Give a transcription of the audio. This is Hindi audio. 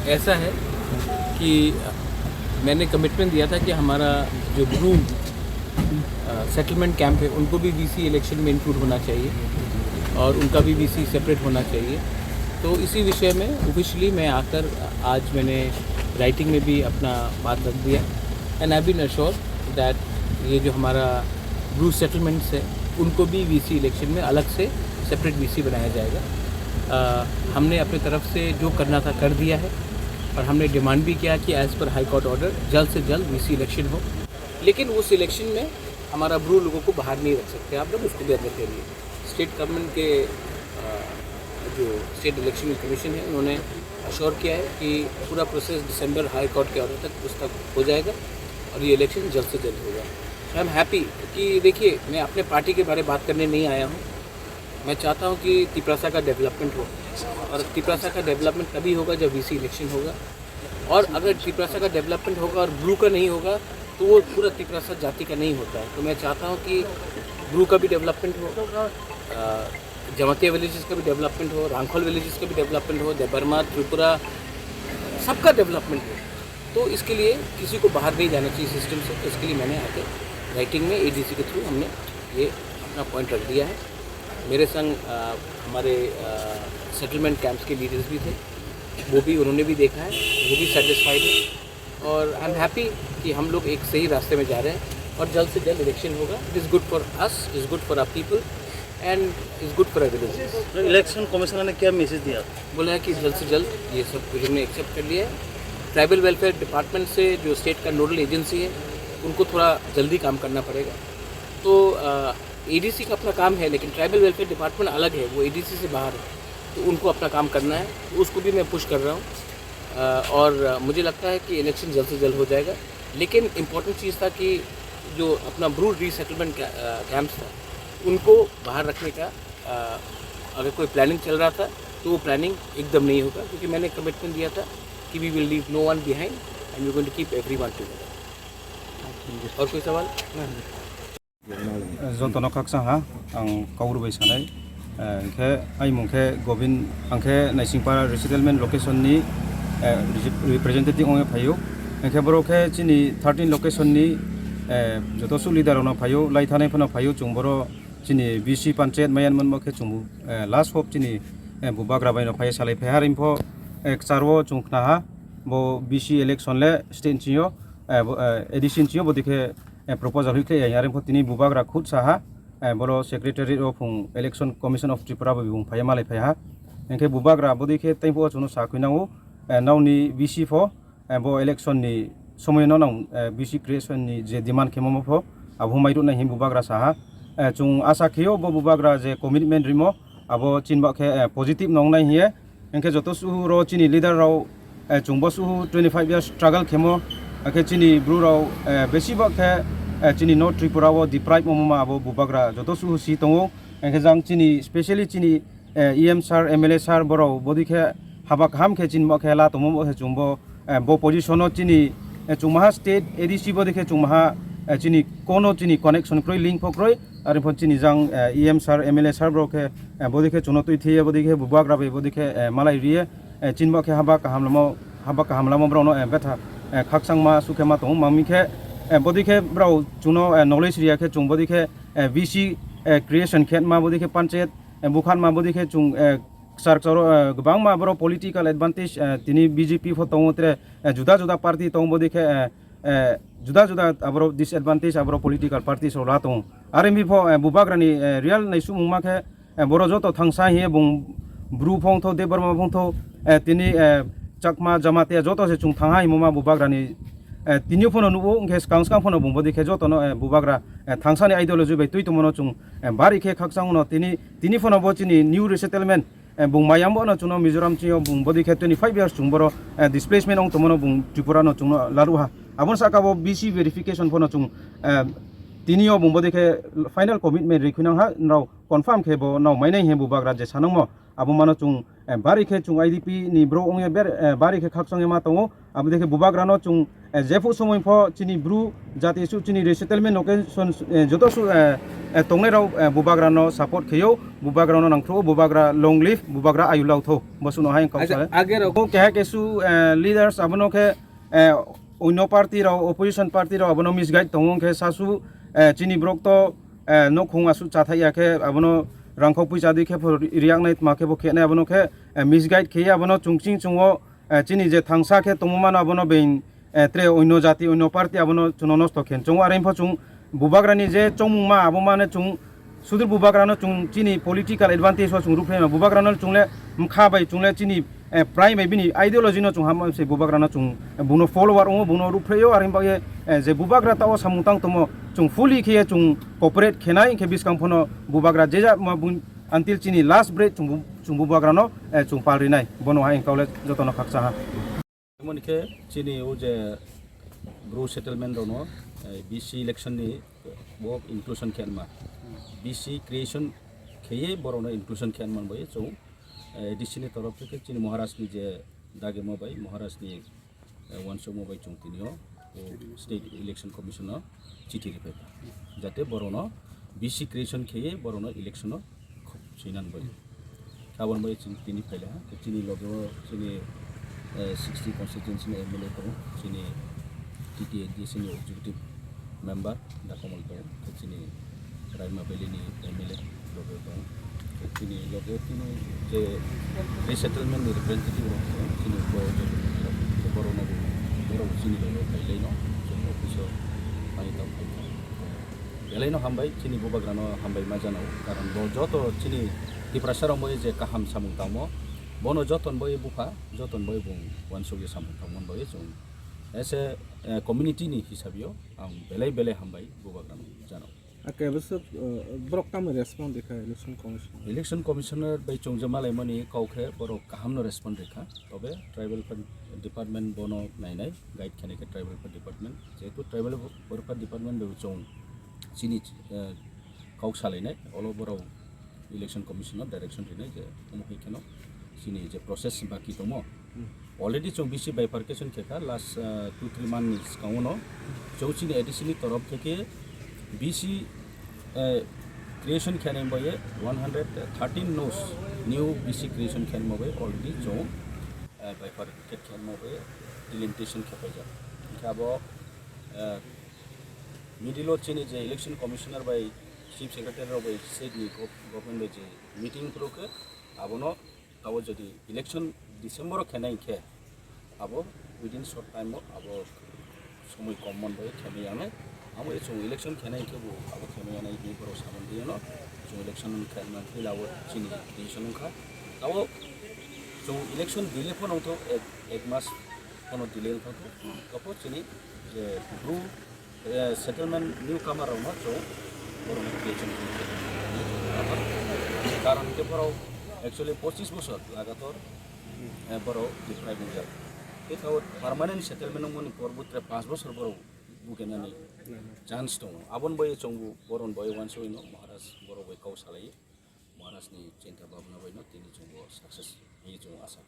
ऐसा है कि मैंने कमिटमेंट दिया था कि हमारा जो ब्रू सेटलमेंट कैंप है उनको भी वीसी इलेक्शन में इंक्लूड होना चाहिए और उनका भी वीसी सेपरेट होना चाहिए। तो इसी विषय में ऑफिशियली मैं आकर आज मैंने राइटिंग में भी अपना बात रख दिया and I been assured that ये जो हमारा ब्रू सेटलमेंट्स है उनको भी वीसी इलेक्शन में अलग से सेपरेट वीसी बनाया जाएगा। हमने अपनी तरफ से जो करना था कर दिया है और हमने डिमांड भी किया कि as per high court order जल्द से जल्द वीसी इलेक्शन हो, लेकिन उस इलेक्शन में हमारा ब्रू लोगों को बाहर नहीं रख सकते आप लोग, उसको भी अंदर के लिए स्टेट गवर्नमेंट के जो स्टेट इलेक्शन कमीशन है उन्होंने अश्योर किया है कि पूरा प्रोसेस दिसंबर हाई कोर्ट के ऑर्डर तक उस तक हो जाएगा और ये इलेक्शन जल्द से जल्द होगा। आई एम हैप्पी कि देखिए मैं अपने पार्टी के बारे में बात करने नहीं आया हूँ। मैं चाहता हूँ कि तिपरासा का डेवलपमेंट हो और तिपरासा का डेवलपमेंट तभी होगा जब वीसी इलेक्शन होगा, और अगर तिपरासा का डेवलपमेंट होगा और ब्रू का नहीं होगा तो वो पूरा तिपरासा जाति का नहीं होता है। तो मैं चाहता हूँ कि ब्रू का भी डेवलपमेंट हो, जमातिया विलेजेस का भी डेवलपमेंट हो, रांखोल विलेजेस का भी डेवलपमेंट हो, देबरमा, त्रिपुरा, सबका डेवलपमेंट हो। तो इसके लिए किसी को बाहर नहीं जाना चाहिए सिस्टम से। तो इसके लिए मैंने आके राइटिंग में एडीसी के थ्रू हमने ये अपना पॉइंट रख दिया है। मेरे संग हमारे सेटलमेंट कैंप्स के लीडर्स भी थे, वो भी उन्होंने भी देखा है, वो भी सेटिस्फाइड है और आई एम हैप्पी कि हम लोग एक सही रास्ते में जा रहे हैं और जल्द से जल्द इलेक्शन होगा। It is good for us, is good for our people and is good for our villages. Election commissioner ने क्या मैसेज दिया? बोला है कि जल्द से जल्द ये सब कुछ हमने एक्सेप्ट कर लिया है। ट्राइबल वेलफेयर डिपार्टमेंट से जो स्टेट का नोडल एजेंसी है उनको थोड़ा जल्दी काम करना पड़ेगा। तो एडीसी का अपना काम है, लेकिन ट्राइबल वेलफेयर डिपार्टमेंट अलग है, वो एडीसी से बाहर है, तो उनको अपना काम करना है, तो उसको भी मैं पुश कर रहा हूँ और मुझे लगता है कि इलेक्शन जल्द से जल्द हो जाएगा। लेकिन इम्पॉर्टेंट चीज़ था कि जो अपना ब्रू रीसेटलमेंट कैंप्स था उनको बाहर रखने का अगर कोई प्लानिंग चल रहा था तो वो प्लानिंग एकदम नहीं होगा, क्योंकि मैंने कमिटमेंट दिया था कि we will leave no one behind and we going to keep everyone together. और कोई सवाल? जन्तन खाकसाहा आं कावरुबाय सानाय इनखे आइ मुंखे गोविंद आंखे नाइसिंपारा रेसिडेलमेन्ट लोकेशननि रिप्रेजेन्टेटिभ अंगे फायो इनखे बरोखे चिनि 13 लोकेशननि जतसु लिडारनो फायो लाइथानायफोरनो फायो चुंबरो चिनि बीसी पंचायत मायानमन मखे चुंबु लास्ट होप चिनि बुबाग्राबायनो फायो सालाय फेहार इनफो एक चारवो चुंखनाहा बो बीसी इलेक्शन ले स्टेनचियो एडिशन चियो बदिखे प्रपोजल हुई यार तिनी बुबाग्रा खुद साहा बरो secretary of election commission of Tripura बुं फाया माले फाया इनके बुबाग्रा बदिखे तैबो चुनो साखिनांगो नावनी बीसी फो बो इलेक्शन नि समय नाव बीसी क्रिएशन नि जे डिमांड खेमो फो अबो माइरो ना हिम बुबाग्रा साहा चुं आशा खियो बो बुबाग्रा जे कमिटमेंट रिमो अबो चिनबाखे पॉजिटिव नंगनाय हिए इनके जतसु रो चिनी लीडर राव चुंबसु 25 इयर्स स्ट्रगल खेमो आखे चिनी ब्रू राव बेसिबा खे चिनी नॉर्थ त्रिपुरा वो डिप्राइव मोमा अबो बुबाग्रा जतसु सी तंगो एंखे जां चिनी स्पेशली चिनी ईएम सार एमएलए सार बरो बदिखे हाबा खाम खे चिन मखे ला तमो खे चुंबो बो पोजीशनो चिनी चुंमा स्टेट एडीसी बदिखे चुंमा चिनी कोनो चिनी कनेक्शन क्रय लिंक फक्रय आरो फन चिनी जां ईएम सार एमएलए सार बरोखे बदिखे चुनो तुइथे बदिखे बुबाग्रा बे बदिखे मालाय रिए चिन मखे हाबा काहामलामो ब्रोनो बेथा खाकसांमा सुखेमा तंग मामिखे बदिखे ब्राव चुनो नॉलेज रियाखे चुं बदिखे बीसी क्रिएशन खेत मा बदिखे पंचायत बुखान मा बदिखे चुं सारचारो गोबां मा ब्रो पॉलिटिकल एडवांटेज तिनी बीजेपी फतंगोत्रे जुदा जुदा पार्टी तंग बदिखे जुदा जुदा आब्रो डिसएडवांटेज आब्रो पॉलिटिकल पार्टी सो लातों आरो बिफो बुबाग्रानि रियल नाइसु मुमाखे बरो जतो थांसा हिए बुं ब्रू फंथो देबरमा फंथो तिनी चकमा जमाते जतो से चुं थांहा हिममा बुबाग्रानि तिनि फनो नुबो उनके कांसकां फनो बुंबो दिखे जतो न बुबाग्रा थांसानि आइडियोलॉजी बाय तुइतो मनो चुं बारिखे खाकसां न तिनि फनो बचिनि न्यू रिसेटलमेंट बुं मायामबो न चुनो मिजोराम चियो बुं बदिखे 25 इयर्स चुं बरो डिस्प्लेसमेंट अंग तमनो बुं त्रिपुरा न चुं लारुहा आबन साकाबो बीसी वेरिफिकेशन फनो चुं तिनियो बुंबो दिखे फाइनल कमिटमेंट रिखुनां हा नाव कन्फर्म खेबो नाव माइनाय हे बुबाग्रा जे सानंगमो आबो मानो चुं बारिखे चुं आईडीपी नि ब्रो अंगे बेर बारिखे खाकसंगे मा तंगो आबो देखे बुबाग्रानो चुं जेफु समय फ चिनि ब्रू जाति सु चिनि रिसेटलमेंट लोकेशन जतसु tongnerau bubagrano support khiyo bubagrano nangthro bubagra long live bubagra ayulau tho bosuno hain kausale आगे रहो ko keha kesu leaders abono ke onno party rao opposition party rao abono misguide tongong ke sasu chini brok to no khung asu chathai ya ke abono rangkhok puisa di ke riak nai ma ke bo khene abono ke misguide khiya abono chungching chungo chini je thangsa ke tongmana abono bein tre onno jati onno party abono chunonos to khen chungo arim pho chung bubagrani je chongma abomane chung sudur bubagrano chung chini political advantage wa chung ruphe bubagrano chungle mkha bai chungle chini prime bai bini ideology no chung ham se bubagrano chung buno follower o buno rupheyo arim ba je bubagra ta o samutang tomo chung fully khiye chung corporate khenai ke biskang phono bubagra jeja until chini last break chung bubagrano chung palrinai bono ha college jotono khaksa ha monike chini o je bro settlement rono BC election ni bo inclusion kyanma BC creation kheye borono inclusion kyanman boy so DC ni torof theke chini Maharashtra ni je dage mobai Maharashtra ni wanso mobai chungtinio state election commissioner চিঠি রিপে যাতে বড়নো BC creation খেয়ে বড়নো ইলেকশন চিনান বই খাবন বই তিনি ফেলে চিনি লগে চিনি 60 constituency MLA ko chini TTA sini executive member da komal to chini Raima Valley ni MLA logo to chini logo tini je resettlement ni representative ro chini ko je borona boro chini logo kailai no chini officer pai ta belai no hambai chini bubagrano hambai majano karon bo joto chini di prasara mo je kaham samung tamo bono joton boy buka joton boy bung wansugi samung tamon boy chung ese community ni hisabio ang belai hambai bubagrano jano Oke, besok brok kami respon dekha election commissioner by chung jamalai mani kaukhe borok kahamno respond dekha tobe tribal department bono nai guide khane ke tribal department jetu tribal department be chung chini kauk salai nai olo borok election commissioner direction dinai je umuhi keno sini je process baki tomo already chung BC bifurcation kheka last 2-3 months kauno chouchini additionally torof theke BC creation khane boye 113 no's new BC creation khane boye already chung bifurcated khane boye delimitation khepaja khabo middle chini je election commissioner by chief secretary by state government je meeting proke abono tabo jodi election December khenai khe abo within short time abo somoy common boy khemi ane abo chung election khenai ke bo abo khemi ane ni boro samon dieno chung election khenman hilawo chini decision kha abo chung election delay phono to ek mas phono delay tho kapo chini je blue settlement newcomer ro to boro election karon ke boro actually 25 বছর লাগাতার বড় ডিপ্রাইভ হয়ে যায় এটাও পার্মানেন্ট সেটেলমেন্ট মনে পরবর্তীতে 5 বছর বড় বুকেনা নেই চান্স দङ আবন বয়ে চংবু বরন বয়ে ওয়ানস হইনো মহারাজ বড় বয়ে কাউ সালাই মহারাজনি চিন্তা ভাবনা বইনো তিনি চংবু সাকসেস এই চং আশা